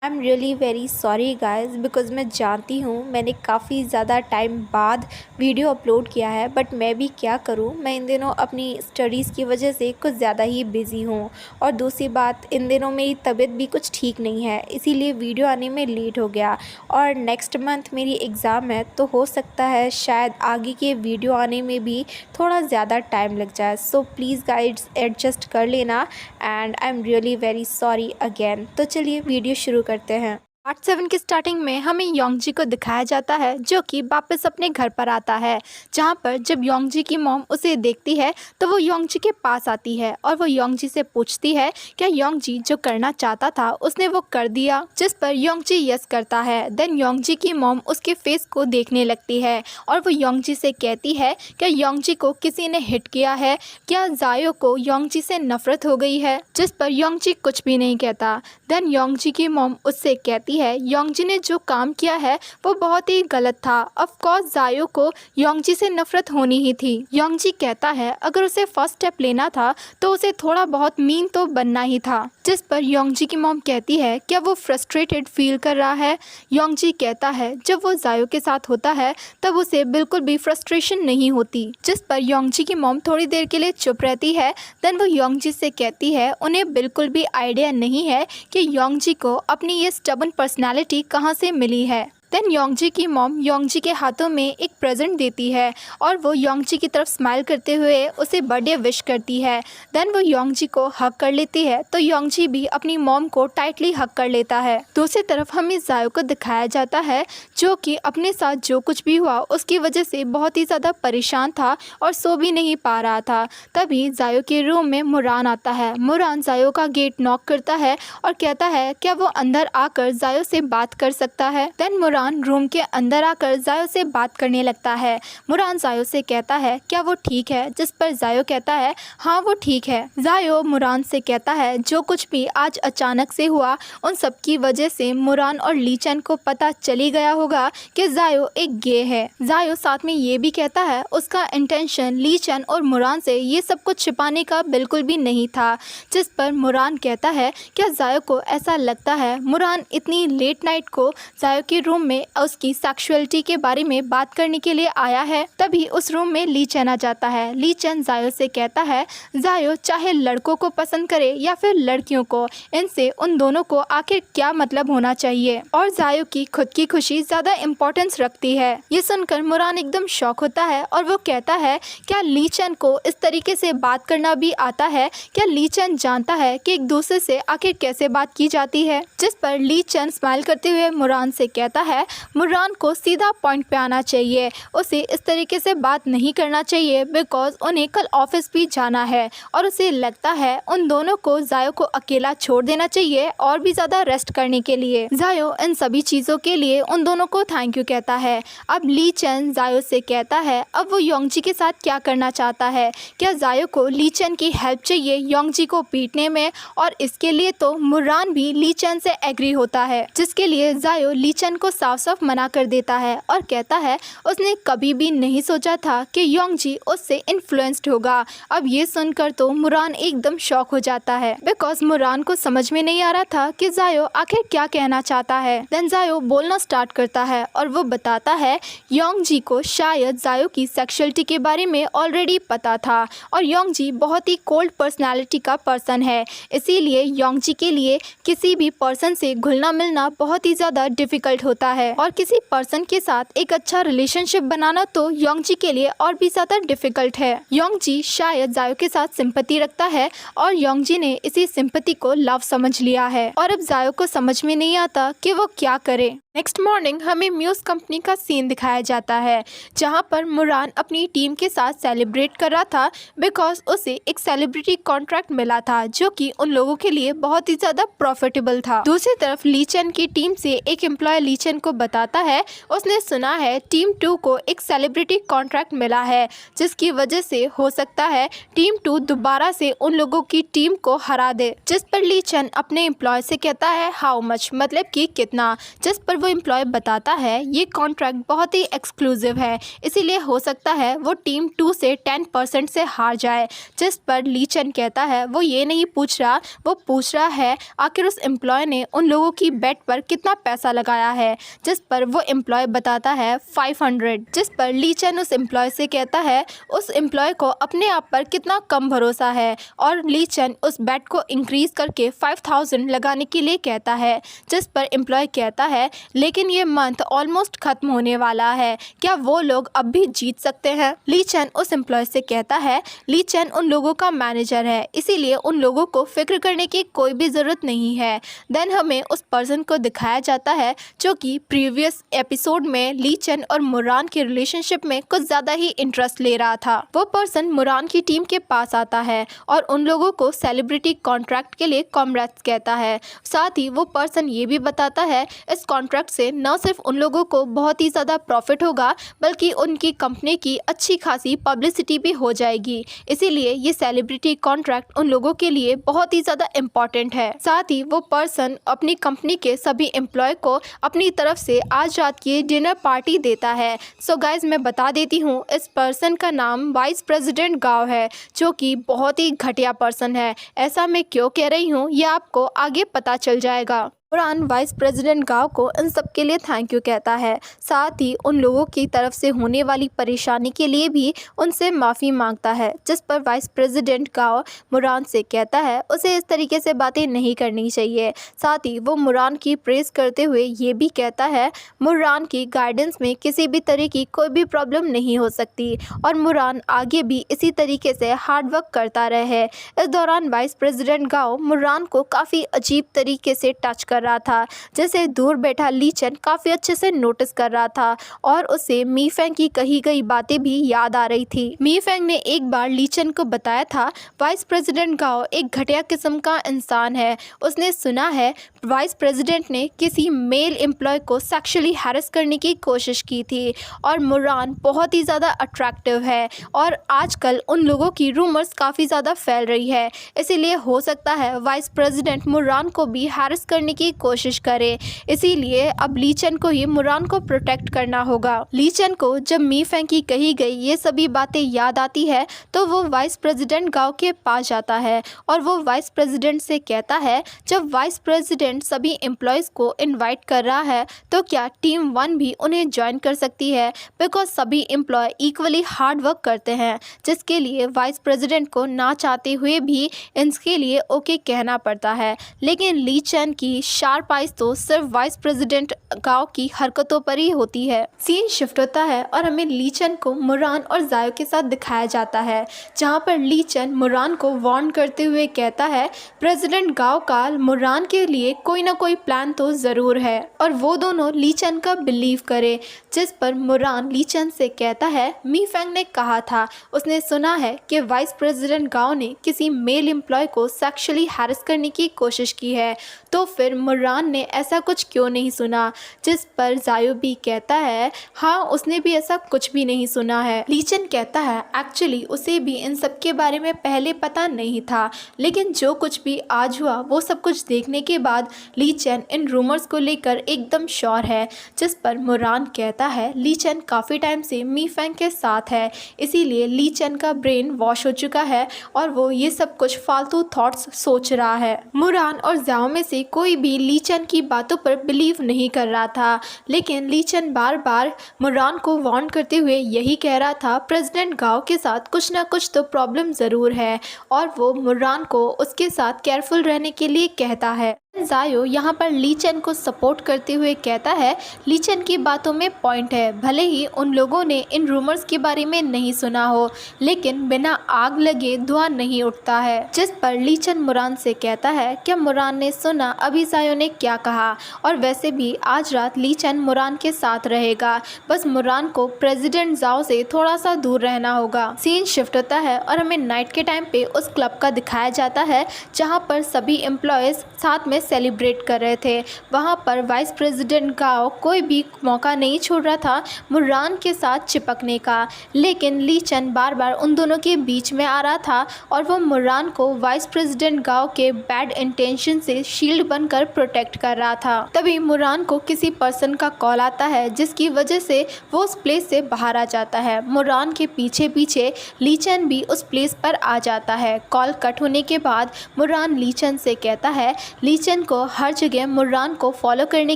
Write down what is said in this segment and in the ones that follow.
I am really very sorry guys because मैं जानती हूँ मैंने काफ़ी ज़्यादा टाइम बाद वीडियो अपलोड किया है, बट मैं भी क्या करूँ। मैं इन दिनों अपनी स्टडीज़ की वजह से कुछ ज़्यादा ही बिज़ी हूँ और दूसरी बात इन दिनों मेरी तबीयत भी कुछ ठीक नहीं है, इसीलिए वीडियो आने में लेट हो गया। और नेक्स्ट मंथ मेरी एग्ज़ाम है, तो हो सकता है शायद आगे के वीडियो आने में भी थोड़ा ज़्यादा टाइम लग जाए। सो प्लीज़ गाइड्स एडजस्ट कर लेना and I am really very sorry again. तो चलिए वीडियो शुरू करते हैं। पार्ट 7 की स्टार्टिंग में हमें योंगजी को दिखाया जाता है जो कि वापस अपने घर पर आता है, जहां पर जब योंगजी की मॉम उसे देखती है तो वो योंगजी के पास आती है और वो योंगजी से पूछती है क्या योंगजी जो करना चाहता था उसने वो कर दिया, जिस पर योंगजी यस करता है। देन योंगजी की मॉम उसके फेस को देखने लगती है और वो योंगजी से कहती है क्या योंगजी को किसी ने हिट किया है, क्या जायो को योंगजी से नफरत हो गई है, जिस पर योंगजी कुछ भी नहीं कहता। देन योंगजी की मॉम उससे कहती है योंगजी ने जो काम किया है वो बहुत ही गलत था। ऑफ कोर्स जायो को योंगजी से नफरत होनी ही थी। योंगजी कहता है अगर उसे फर्स्ट स्टेप लेना था तो उसे थोड़ा बहुत मीन तो बनना ही था, जिस पर योंगजी की मॉम कहती है क्या वो फ्रस्ट्रेटेड फील कर रहा है। योंगजी कहता है जब वो जायो के साथ होता है तब उसे बिल्कुल भी फ्रस्ट्रेशन नहीं होती, जिस पर योंगजी की मॉम थोड़ी देर के लिए चुप रहती है। देन वो योंगजी से कहती है उन्हें बिल्कुल भी आइडिया नहीं है कि योंगजी को अपनी ये स्टबन पर्सनालिटी कहाँ से मिली है। देन योंगजी की मॉम योंगजी के हाथों में एक प्रेजेंट देती है और वो योंगजी की तरफ स्माइल करते हुए उसे बर्थडे विश करती है। देन वो योंगजी को हक कर लेती है तो योंगजी भी अपनी मॉम को टाइटली हक कर लेता है। दूसरी तरफ हमें जायो को दिखाया जाता है जो कि अपने साथ जो कुछ भी हुआ उसकी वजह से बहुत ही ज़्यादा परेशान था और सो भी नहीं पा रहा था। तभी जायो के रूम में मुरान आता है। मुरान जायो का गेट नॉक करता है और कहता है क्या वो अंदर आकर जायो से बात कर सकता है। देन मुरान रूम के अंदर आकर जायो से बात करने लगता है। मुरान जायो से कहता है क्या वो ठीक है, जिस पर जायो कहता है हाँ वो ठीक है। जायो मुरान से कहता है जो कुछ भी आज अचानक से हुआ उन सब की वजह से मुरान और लीचन को पता चली गया होगा कि जायो एक गे है। जायो साथ में ये भी कहता है उसका इंटेंशन लीचन और मुरान से ये सब कुछ छिपाने का बिल्कुल भी नहीं था, जिस पर मुरान कहता है क्या जायो को ऐसा लगता है मुरान इतनी लेट नाइट को जायो के रूम में उसकी सेक्सुअलिटी के बारे में बात करने के लिए आया है। तभी उस रूम में लीचन आ जाता है। लीचन जायो से कहता है जायो चाहे लड़कों को पसंद करे या फिर लड़कियों को, इनसे उन दोनों को आखिर क्या मतलब होना चाहिए, और जायो की खुद की खुशी ज्यादा इम्पोर्टेंस रखती है। ये सुनकर मुरान एकदम शॉक होता है और वो कहता है क्या लीचन को इस तरीके से बात करना भी आता है, क्या लीचन जानता है कि एक दूसरे से आखिर कैसे बात की जाती है। जिस पर लीचन स्माइल करते हुए मुरान से कहता है मुरान को सीधा पॉइंट पे आना चाहिए, उसे इस तरीके से बात नहीं करना चाहिए बिकॉज उन्हें कल ऑफिस भी जाना है और उसे लगता है उन दोनों को जायो को अकेला छोड़ देना चाहिए और भी ज़्यादा रेस्ट करने के लिए। जायो इन सभी चीज़ों के लिए उन दोनों को थैंक यू कहता है। अब लीचन जायो से कहता है अब वो योंगजी के साथ क्या करना चाहता है, क्या जायो को लीचन की हेल्प चाहिए योंगजी को पीटने में, और इसके लिए तो मुरान भी लीचन से एग्री होता है, जिसके लिए जायो लीचन को साफ साफ मना कर देता है और कहता है उसने कभी भी नहीं सोचा था कि योंगजी उससे इन्फ्लुएंस्ड होगा। अब ये सुनकर तो मुरान एकदम शॉक हो जाता है बिकॉज मुरान को समझ में नहीं आ रहा था कि जायो आखिर क्या कहना चाहता है। देन जायो बोलना स्टार्ट करता है और वो बताता है योंगजी को शायद जायो की सेक्सुअलिटी के बारे में ऑलरेडी पता था और योंगजी बहुत ही कोल्ड पर्सनैलिटी का पर्सन है, इसीलिए योंगजी के लिए किसी भी पर्सन से घुलना मिलना बहुत ही ज़्यादा डिफिकल्ट होता है और किसी पर्सन के साथ एक अच्छा रिलेशनशिप बनाना तो योंगजी के लिए और भी ज़्यादा डिफिकल्ट है। योंगजी शायद जायो के साथ सिंपैथी रखता है और योंगजी ने इसी सिंपैथी को लव समझ लिया है और अब जायो को समझ में नहीं आता कि वो क्या करे। नेक्स्ट मॉर्निंग हमें म्यूज़ कंपनी का सीन दिखाया जाता है जहां पर मुरान अपनी टीम के साथ सेलिब्रेट कर रहा था बिकॉज उसे एक सेलिब्रिटी कॉन्ट्रैक्ट मिला था जो कि उन लोगों के लिए बहुत ही ज़्यादा प्रॉफिटेबल था। दूसरी तरफ लीचन की टीम से एक एम्प्लॉय लीचन को बताता है उसने सुना है टीम 2 को एक सेलिब्रिटी कॉन्ट्रैक्ट मिला है जिसकी वजह से हो सकता है टीम 2 दोबारा से उन लोगों की टीम को हरा दे, जिस पर लीचन अपने एम्प्लॉय से कहता है हाउ मच, मतलब कि कितना, जिस पर वो एम्प्लॉय बताता है ये कॉन्ट्रैक्ट बहुत ही एक्सक्लूसिव है, इसीलिए हो सकता है वो टीम 2 से 10% से हार जाए। जिस पर ली चेन कहता है वो ये नहीं पूछ रहा, वो पूछ रहा है आखिर उस एम्प्लॉय ने उन लोगों की बेट पर कितना पैसा लगाया है। जिस पर वो एम्प्लॉय बताता है 500। जिस पर ली चेन उस एम्प्लॉय से कहता है उस एम्प्लॉय को अपने आप पर कितना कम भरोसा है, और ली चेन उस बेट को इंक्रीज करके 5000 लगाने के लिए कहता है। जिस पर एम्प्लॉय कहता है लेकिन ये मंथ ऑलमोस्ट खत्म होने वाला है, क्या वो लोग अब भी जीत सकते हैं? ली चेन उस एम्प्लॉय से कहता है ली चेन उन लोगों का मैनेजर है, इसीलिए उन लोगों को फिक्र करने की कोई भी ज़रूरत नहीं है। देन हमें उस पर्सन को दिखाया जाता है जो कि प्रीवियस एपिसोड में ली चेन और मुरान के रिलेशनशिप में कुछ ज़्यादा ही इंटरेस्ट ले रहा था। वो पर्सन मुरान की टीम के पास आता है और उन लोगों को सेलिब्रिटी कॉन्ट्रैक्ट के लिए कॉन्ग्रेट्स कहता है। साथ ही वो पर्सन ये भी बताता है इस कॉन्ट्रैक्ट से न सिर्फ उन लोगों को बहुत ही ज़्यादा प्रॉफिट होगा, बल्कि उनकी कंपनी की अच्छी खासी पब्लिसिटी भी हो जाएगी। इसीलिए ये सेलिब्रिटी कॉन्ट्रैक्ट उन लोगों के लिए बहुत ही ज़्यादा इम्पॉर्टेंट है। साथ ही वो पर्सन अपनी कंपनी के सभी एम्प्लॉय को अपनी तरफ से आज रात की डिनर पार्टी देता है। सो गाइज मैं बता देती हूँ इस पर्सन का नाम वाइस प्रेसिडेंट गाओ है, जो कि बहुत ही घटिया पर्सन है। ऐसा मैं क्यों कह रही हूँ ये आपको आगे पता चल जाएगा। मुरान वाइस प्रेसिडेंट गाओ को इन सब के लिए थैंक यू कहता है। साथ ही उन लोगों की तरफ से होने वाली परेशानी के लिए भी उनसे माफ़ी मांगता है। जिस पर वाइस प्रेसिडेंट गाओ मुरान से कहता है उसे इस तरीके से बातें नहीं करनी चाहिए। साथ ही वो मुरान की प्रेज़ करते हुए ये भी कहता है मुरान की गाइडेंस में किसी भी तरह की कोई भी प्रॉब्लम नहीं हो सकती और मुरान आगे भी इसी तरीके से हार्ड वर्क करता रहे। इस दौरान वाइस प्रेसिडेंट गाओ मुरान को काफ़ी अजीब तरीके से टच कर रहा था, जैसे दूर बैठा ली चेन काफ़ी अच्छे से नोटिस कर रहा था और उसे मी फेंग की कही गई बातें भी याद आ रही थी। मी फेंग ने एक बार ली चेन को बताया था वाइस प्रेसिडेंट गाओ एक घटिया किस्म का इंसान है। उसने सुना है वाइस प्रेसिडेंट ने किसी मेल एम्प्लॉय को सेक्सुअली हैरेस करने की कोशिश की थी और मुरान बहुत ही ज़्यादा अट्रैक्टिव है और आजकल उन लोगों की रूमर्स काफ़ी ज़्यादा फैल रही है। इसीलिए हो सकता है वाइस प्रेसिडेंट मुरान को भी हैरेस करने की कोशिश करे। इसीलिए अब ली चेन को ही मुरान को प्रोटेक्ट करना होगा। ली चेन को जब मी फेंग की कही गई ये सभी बातें याद आती है तो वो वाइस प्रेसिडेंट गाओ के पास जाता है और वो वाइस प्रेसिडेंट से कहता है जब वाइस प्रेसिडेंट सभी एम्प्लॉयज़ को इनवाइट कर रहा है तो क्या टीम 1 भी उन्हें ज्वाइन कर सकती है, बिकॉज सभी एम्प्लॉय इक्वली हार्ड वर्क करते हैं, जिसके लिए वाइस प्रेसिडेंट को ना चाहते हुए भी इनके लिए ओके कहना पड़ता है। लेकिन ली चेन की शार्प आइज तो सिर्फ वाइस प्रेसिडेंट गाओ की हरकतों पर ही होती है। सीन शिफ्ट होता है और हमें ली चेन को मुरान और जायो के साथ दिखाया जाता है, जहां पर ली चेन मुरान को वार्न करते हुए कहता है प्रेसिडेंट गाओ का मुरान के लिए कोई ना कोई प्लान तो ज़रूर है और वो दोनों ली चेन का बिलीव करे। जिस पर मुरान ली चेन से कहता है मी फेंग ने कहा था उसने सुना है कि वाइस प्रेसिडेंट गाओ ने किसी मेल एम्प्लॉय को सेक्सुअली हैरेस करने की कोशिश की है, तो फिर मुरान ने ऐसा कुछ क्यों नहीं सुना। जिस पर जायो भी कहता है हाँ उसने भी ऐसा कुछ भी नहीं सुना है। ली चेन कहता है एक्चुअली उसे भी इन सब के बारे में पहले पता नहीं था, लेकिन जो कुछ भी आज हुआ वो सब कुछ देखने के बाद ली चेन इन रूमर्स को लेकर एकदम श्योर है। जिस पर मुरान कहता है ली चेन काफ़ी टाइम से मी फेंग के साथ है, इसीलिए ली चेन का ब्रेन वॉश हो चुका है और वो ये सब कुछ फालतू थॉट्स सोच रहा है। मुरान और जाओ में से कोई भी ली चेन की बातों पर बिलीव नहीं कर रहा था, लेकिन ली चेन बार बार मुरान को वार्न करते हुए यही कह रहा था प्रेसिडेंट गाओ के साथ कुछ ना कुछ तो प्रॉब्लम ज़रूर है और वो मुरान को उसके साथ केयरफुल रहने के लिए कहता है। जायो यहाँ पर ली चेन को सपोर्ट करते हुए कहता है ली चेन की बातों में पॉइंट है, भले ही उन लोगों ने इन रूमर्स के बारे में नहीं सुना हो, लेकिन बिना आग लगे धुआं नहीं उठता है। जिस पर ली चेन मुरान से कहता है क्या मुरान ने सुना अभी जायो ने क्या कहा, और वैसे भी आज रात ली चेन मुरान के साथ रहेगा, बस मुरान को प्रेसिडेंट जाओ से थोड़ा सा दूर रहना होगा। सीन शिफ्ट होता है और हमें नाइट के टाइम पे उस क्लब का दिखाया जाता है जहाँ पर सभी एम्प्लॉयज़ साथ में सेलिब्रेट कर रहे थे। वहाँ पर वाइस प्रेसिडेंट गाओ कोई भी मौका नहीं छोड़ रहा था मुर्रान के साथ चिपकने का, लेकिन ली चेन बार बार उन दोनों के बीच में आ रहा था और वो मुर्रान को वाइस प्रेसिडेंट गाओ के बैड इंटेंशन से शील्ड बनकर प्रोटेक्ट कर रहा था। तभी मुर्रान को किसी पर्सन का कॉल आता है, जिसकी वजह से वो उस प्लेस से बाहर आ जाता है। मुर्रान के पीछे पीछे ली चेन भी उस प्लेस पर आ जाता है। कॉल कट होने के बाद मुर्रान ली चेन से कहता है ली चेन को हर जगह मुर्रान को फॉलो करने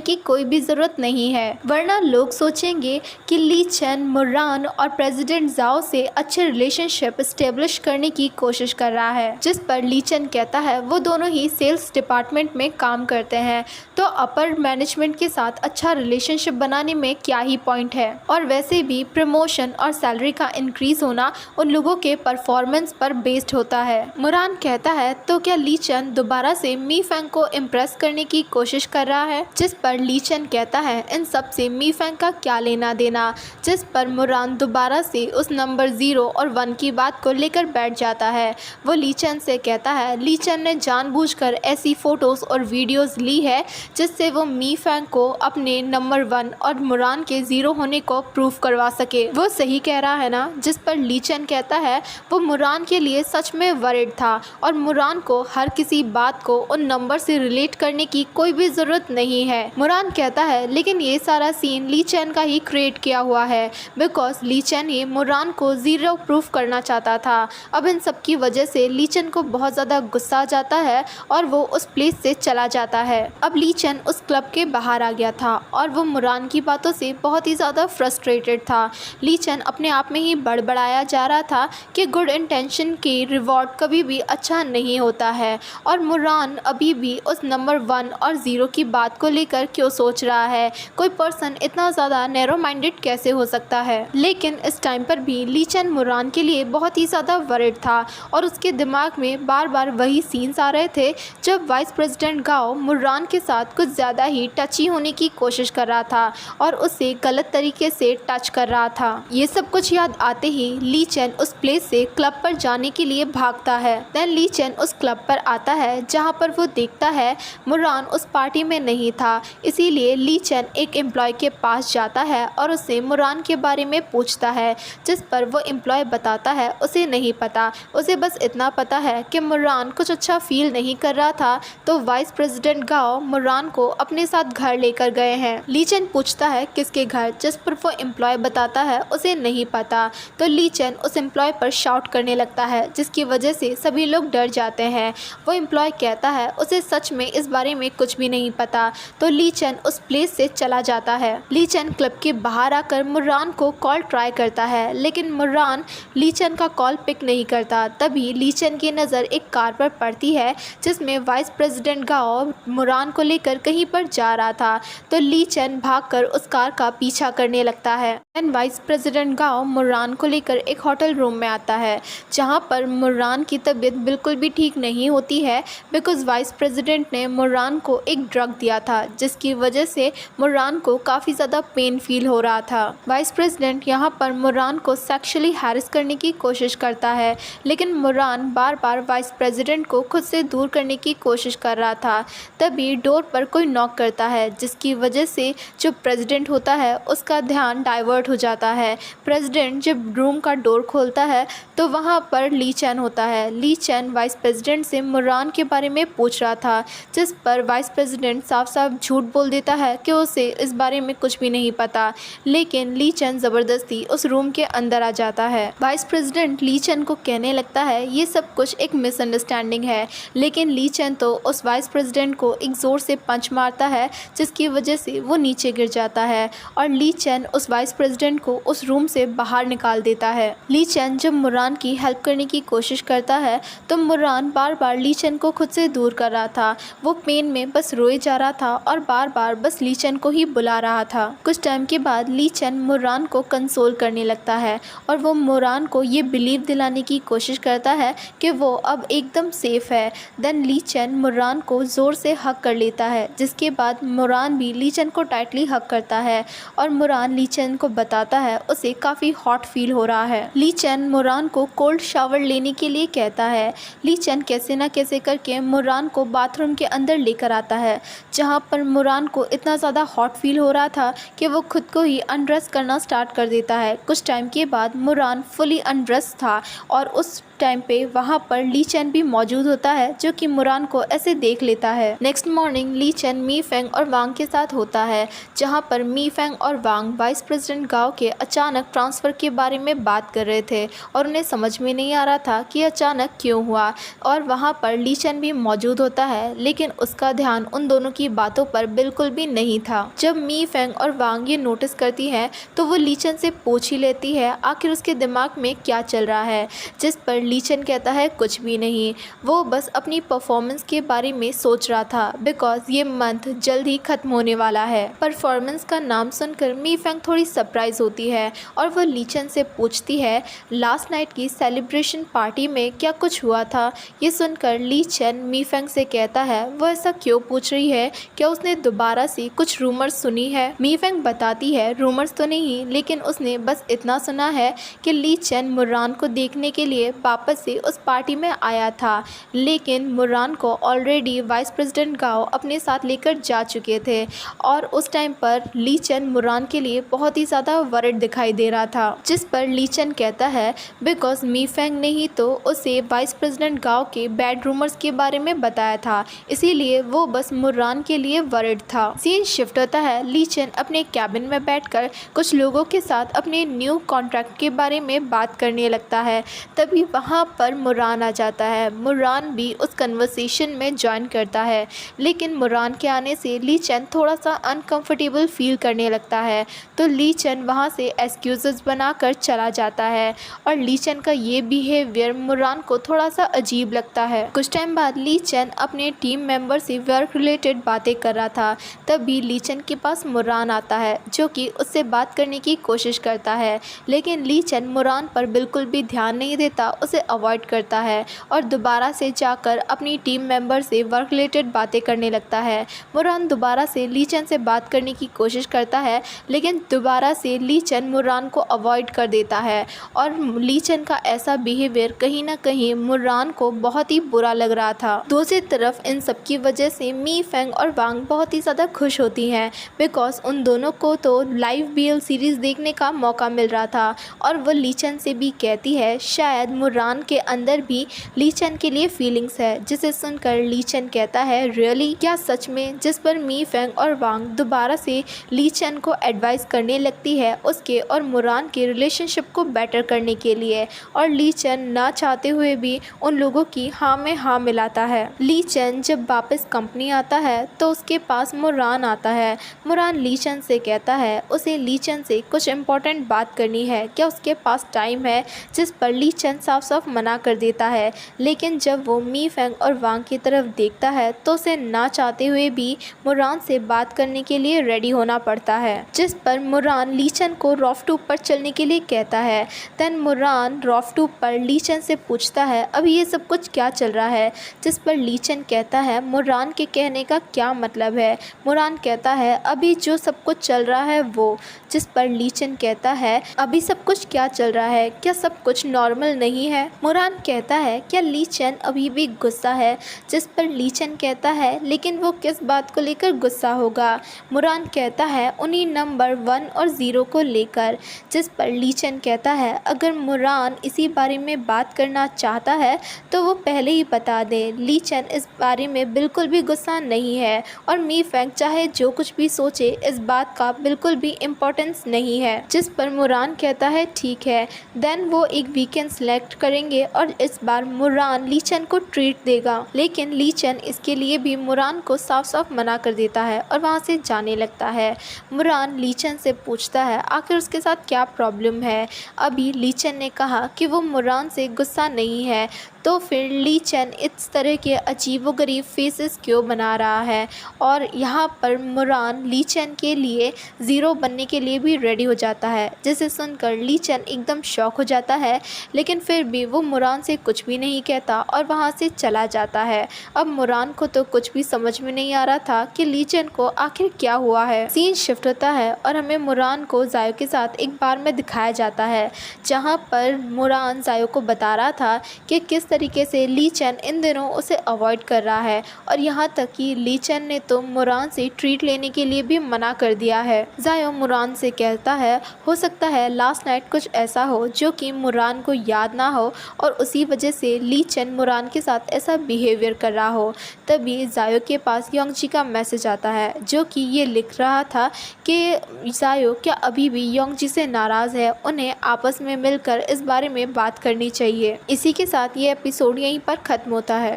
की कोई भी ज़रूरत नहीं है, वरना लोग सोचेंगे कि ली चेन मुर्रान और प्रेसिडेंट जाओ से अच्छे रिलेशनशिप स्टेब्लिश करने की कोशिश कर रहा है। जिस पर ली चेन कहता है वो दोनों ही सेल्स डिपार्टमेंट में काम करते हैं, तो अपर मैनेजमेंट के साथ अच्छा रिलेशनशिप बनाने में क्या ही पॉइंट है, और वैसे भी प्रमोशन और सैलरी का इंक्रीज होना उन लोगों के परफॉर्मेंस पर बेस्ड होता है। मुर्रान कहता है तो क्या ली चेन दोबारा से मी फैंग को इम्प्रेस करने की कोशिश कर रहा है, जिस पर ली चेन कहता है इन सब से मी फैंग का क्या लेना देना, जिस पर मुर्रान दोबारा से उस नंबर 0 और 1 की बात को लेकर बैठ जाता है। वो ली चेन से कहता है ली चेन ने जानबूझकर ऐसी फोटोज और वीडियोस ली है जिससे वो मी फैंग को अपने नंबर 1 और मुर्रान के 0 होने को प्रूव करवा सके। वो सही कह रहा है ना, जिस पर ली चेन कहता है वो मुर्रान के लिए सच में वरिड था और मुर्रान को हर किसी बात को उन नंबर से रिलेट करने की कोई भी ज़रूरत नहीं है। मुर्रान कहता है लेकिन ये सारा सीन ली चेन का ही क्रिएट किया हुआ है, बिकॉज ली चेन ही मुर्रान को 0 प्रूफ करना चाहता था। अब इन सब की वजह से ली चेन को बहुत ज़्यादा गुस्सा आ जाता है और वो उस प्लेस से चला जाता है। अब ली चेन उस क्लब के बाहर आ गया था और वो मुर्रान की बातों से बहुत ही ज़्यादा फ्रस्ट्रेटेड था। ली चेन अपने आप में ही बड़बड़ाया जा रहा था कि गुड इंटेंशन की रिवॉर्ड कभी भी अच्छा नहीं होता है, और मुर्रान अभी भी उस नंबर 1 और 0 की बात को लेकर क्यों सोच रहा है। कोई पर्सन इतना ज़्यादा नैरो माइंडेड कैसे हो सकता है। लेकिन इस टाइम पर भी ली चेन मुर्रान के लिए बहुत ही ज़्यादा वरिड था और उसके दिमाग में बार बार वही सीन्स आ रहे थे जब वाइस प्रेसिडेंट गाओ मुर्रान के साथ कुछ ज़्यादा ही टची होने की कोशिश कर रहा था और उसे गलत तरीके से टच कर रहा था। ये सब कुछ याद आते ही ली चेन उस प्लेस से क्लब पर जाने के लिए भागता है। देन ली चेन उस क्लब पर आता है जहाँ पर वो देखता है मुर्रान उस पार्टी में नहीं था, इसीलिए ली चेन एक एम्प्लॉय के पास जाता है और उससे मुर्रान के बारे में पूछता है, जिस पर वो एम्प्लॉय बताता है उसे नहीं पता, उसे बस इतना पता है कि मुर्रान कुछ अच्छा फील नहीं कर रहा था, तो वाइस प्रेसिडेंट गाओ मुर्रान को अपने साथ घर लेकर गए हैं। ली चेन पूछता है किसके घर, जिस पर वो एम्प्लॉय बताता है उसे नहीं पता, तो ली चेन उस एम्प्लॉय पर शाउट करने लगता है, जिसकी वजह से सभी लोग डर जाते हैं। वो एम्प्लॉय कहता है उसे सच में इस बारे में कुछ भी नहीं पता, तो ली चेन उस प्लेस से चला जाता है। ली चेन क्लब के बाहर आकर मुर्रान को कॉल ट्राई करता है, लेकिन मुर्रान ली चेन का कॉल पिक नहीं करता। तभी ली चेन की नज़र एक कार पर पड़ती है जिसमें वाइस प्रेसिडेंट गाओ मुर्रान को लेकर कहीं पर जा रहा था, तो ली चेन भागकर उस कार का पीछा करने लगता है। एंड वाइस प्रेसिडेंट गाओ मुर्रान को लेकर एक होटल रूम में आता है जहां पर मुर्रान की तबीयत बिल्कुल भी ठीक नहीं होती है, बिकॉज वाइस प्रेसिडेंट ने मुर्रान को एक ड्रग दिया था जिसकी वजह से मुर्रान को काफ़ी ज़्यादा पेन फील हो रहा था। वाइस प्रेसिडेंट यहां पर मुर्रान को सेक्सुअली हैरेस करने की कोशिश करता है, लेकिन मुर्रान बार बार वाइस प्रेसिडेंट को खुद से दूर करने की कोशिश कर रहा था। तभी डोर पर कोई नॉक करता है, जिसकी वजह से जो प्रेसिडेंट होता है उसका ध्यान डाइवर्ट हो जाता है। प्रेसिडेंट जब रूम का डोर खोलता है तो वहाँ पर ली चेन होता है। ली चेन वाइस प्रेसिडेंट से मुर्रान के बारे में पूछ रहा था, जिस पर वाइस प्रेसिडेंट साफ साफ झूठ बोल देता है कि उसे इस बारे में कुछ भी नहीं पता, लेकिन ली चेन ज़बरदस्ती उस रूम के अंदर आ जाता है। वाइस प्रेसिडेंट ली चेन को कहने लगता है ये सब कुछ एक मिसअंडरस्टैंडिंग है, लेकिन ली चेन तो उस वाइस प्रेसिडेंट को एक ज़ोर से पंच मारता है जिसकी वजह से वो नीचे गिर जाता है और ली चेन उस वाइस प्रेसिडेंट को उस रूम से बाहर निकाल देता है। ली चेन जब मुर्रान की हेल्प करने की कोशिश करता है तो मुर्रान बार बार ली चेन को खुद से दूर कर रहा था। वो पेन में बस रोए जा रहा था और बार बार बस ली चेन को ही बुला रहा था। कुछ टाइम के बाद ली चेन मुर्रान को कंसोल करने लगता है और वो मुर्रान को ये बिलीव दिलाने की कोशिश करता है कि वो अब एकदम सेफ है। देन ली चेन मुर्रान को ज़ोर से हक कर लेता है, जिसके बाद मुर्रान भी ली चेन को टाइटली हक करता है और मुर्रान ली चेन को बताता है उसे काफ़ी हॉट फील हो रहा है। ली चेन मुर्रान को कोल्ड शावर लेने के लिए कहता है। ली चेन कैसे ना कैसे करके मुर्रान को बाथरूम रूम के अंदर लेकर आता है, जहाँ पर मुरान को इतना ज़्यादा हॉट फील हो रहा था कि वो खुद को ही अनड्रेस करना स्टार्ट कर देता है। कुछ टाइम के बाद मुरान फुली अनड्रेस था और उस टाइम पे वहाँ पर ली चेन भी मौजूद होता है, जो कि मुरान को ऐसे देख लेता है। नेक्स्ट मॉर्निंग ली चेन मी फेंग और वांग के साथ होता है, जहाँ पर मी फेंग और वांग वाइस प्रेसिडेंट गाओ के अचानक ट्रांसफ़र के बारे में बात कर रहे थे और उन्हें समझ में नहीं आ रहा था कि अचानक क्यों हुआ। और वहाँ पर ली चेन भी मौजूद होता है, लेकिन उसका ध्यान उन दोनों की बातों पर बिल्कुल भी नहीं था। जब मी फेंग और वांग ये नोटिस करती हैं तो वो ली चेन से पूछ ही लेती है आखिर उसके दिमाग में क्या चल रहा है, जिस पर ली चेन कहता है कुछ भी नहीं, वो बस अपनी परफॉर्मेंस के बारे में सोच रहा था बिकॉज ये मंथ जल्द ही खत्म होने वाला है। परफॉर्मेंस का नाम सुनकर मी फेंग थोड़ी सरप्राइज होती है और वो ली चेन से पूछती है लास्ट नाइट की सेलिब्रेशन पार्टी में क्या कुछ हुआ था। ये सुनकर ली चेन मी फेंग से कहता है वो ऐसा क्यों पूछ रही है, क्या उसने दोबारा से कुछ रूमर्स सुनी है। मी फेंग बताती है रूमर्स तो नहीं, लेकिन उसने बस इतना सुना है कि ली चेन मुरान को देखने के लिए वापस से उस पार्टी में आया था, लेकिन मुरान को ऑलरेडी वाइस प्रेसिडेंट गाओ अपने साथ लेकर जा चुके थे और उस टाइम पर ली चेन मुरान के लिए बहुत ही ज़्यादा वरिड दिखाई दे रहा था। जिस पर ली चेन कहता है बिकॉज मी फेंग ने ही तो उसे वाइस प्रेसिडेंट गाओ के बैड रूमर्स के बारे में बताया था, इसीलिए वो बस मुरान के लिए वरिड था। सीन शिफ्ट होता है, ली चेन अपने कैबिन में बैठकर कुछ लोगों के साथ अपने न्यू कॉन्ट्रैक्ट के बारे में बात करने लगता है। तभी वहाँ पर मुरान आ जाता है। मुरान भी उस कन्वर्सेशन में ज्वाइन करता है, लेकिन मुरान के आने से ली चेन थोड़ा सा अनकंफर्टेबल फील करने लगता है, तो ली चेन वहाँ से एक्सक्यूजेस बनाकर चला जाता है और ली चेन का ये बिहेवियर मुरान को थोड़ा सा अजीब लगता है। कुछ टाइम बाद ली चेन अपने टीम मेंबर से वर्क रिलेटेड बातें कर रहा था, तभी ली चेन के पास मुरान आता है जो कि उससे बात करने की कोशिश करता है, लेकिन ली चेन मुरान पर बिल्कुल भी ध्यान नहीं देता, उसे अवॉइड करता है और दोबारा से जाकर अपनी टीम मेंबर से वर्क रिलेटेड बातें करने लगता है। मुरान दोबारा से ली चेन से बात करने की कोशिश करता है, लेकिन दोबारा से ली चेन मुरान को अवॉइड कर देता है और ली चेन का ऐसा बिहेवियर कहीं ना कहीं मुरान को बहुत ही बुरा लग रहा था। दूसरी तरफ इन सब की वजह से मी फेंग और वांग बहुत ही ज़्यादा खुश होती हैं बिकॉज उन दोनों को तो लाइव बीएल सीरीज़ देखने का मौका मिल रहा था और वो ली चेन से भी कहती है शायद मुरान के अंदर भी ली चेन के लिए फीलिंग्स है, जिसे सुनकर ली चेन कहता है रियली, क्या सच में। जिस पर मी फेंग और वांग दोबारा से ली चेन को एडवाइस करने लगती है उसके और मुरान के रिलेशनशिप को बेटर करने के लिए, और ली चेन ना चाहते हुए भी उन लोगों की हाँ में हाँ मिलाता है। ली चेन जब वापस कंपनी आता है तो उसके पास मुरान आता है। मुरान ली चेन से कहता है उसे ली चेन से कुछ इम्पोर्टेंट बात करनी है, क्या उसके पास टाइम है, जिस पर ली चेन साफ साफ मना कर देता है। लेकिन जब वो मी फेंग और वांग की तरफ देखता है तो उसे ना चाहते हुए भी मुरान से बात करने के लिए रेडी होना पड़ता है, जिस पर मुरान ली चेन को रॉफ टूब पर चलने के लिए कहता है। देन मुरान रॉफ टूब पर ली चेन से पूछता है अभी ये सब कुछ क्या चल रहा है, जिस पर ली चेन कहता है मुरान के कहने का क्या मतलब है। मुरान कहता है अभी जो सब कुछ चल रहा है वो, जिस पर ली चेन कहता है अभी सब कुछ क्या चल रहा है, क्या सब कुछ नॉर्मल नहीं है। मुरान कहता है क्या ली चेन अभी भी गुस्सा है, जिस पर ली चेन कहता है लेकिन वो किस बात को लेकर गुस्सा होगा। मुरान कहता है उन्हीं नंबर 1 और 0 को लेकर, जिस पर ली चेन कहता है अगर मुरान इसी बारे में बात करना चाहता है तो वो पहले ही बता दे। ली चेन इस बारे में बिल्कुल भी गुस्सा नहीं है और मी फेंग चाहे जो कुछ भी सोचे इस बात का बिल्कुल भी इम्पोर्टेंस नहीं है, जिस पर मुरान कहता है ठीक है। देन वो एक वीकेंड सेलेक्ट करेंगे और इस बार मुरान ली चेन को ट्रीट देगा, लेकिन ली चेन इसके लिए भी मुरान को साफ साफ मना कर देता है और वहाँ से जाने लगता है। मुरान ली चेन से पूछता है आखिर उसके साथ क्या प्रॉब्लम है। अभी ली चेन ने कहा कि वो मुरान से गुस्सा नहीं है, तो फिर ली चेन इस तरह के अजीबोगरीब फेसेस क्यों बना रहा है। और यहाँ पर मुरान ली चेन के लिए 0 बनने के लिए भी रेडी हो जाता है, जिसे सुनकर ली चेन एकदम शॉक हो जाता है, लेकिन फिर भी वो मुरान से कुछ भी नहीं कहता और वहाँ से चला जाता है। अब मुरान को तो कुछ भी समझ में नहीं आ रहा था कि ली चेन को आखिर क्या हुआ है। सीन शिफ्ट होता है और हमें मुरान को जायो के साथ एक बार में दिखाया जाता है, जहाँ पर मुरान जायो को बता रहा था कि किस तरीके से ली चैन इन दिनों उसे अवॉइड कर रहा है और यहाँ तक कि ली चैन ने तो मुरान से ट्रीट लेने के लिए भी मना कर दिया है। जायो मुरान से कहता है हो सकता है लास्ट नाइट कुछ ऐसा हो जो कि मुरान को याद ना हो और उसी वजह से ली चैन मुरान के साथ ऐसा बिहेवियर कर रहा हो। तभी जायो के पास योंगजी का मैसेज आता है जो कि ये लिख रहा था कि जायो क्या अभी भी योंगजी से नाराज़ है, उन्हें आपस में मिलकर इस बारे में बात करनी चाहिए। इसी के साथ ये एपिसोड यहीं पर ख़त्म होता है।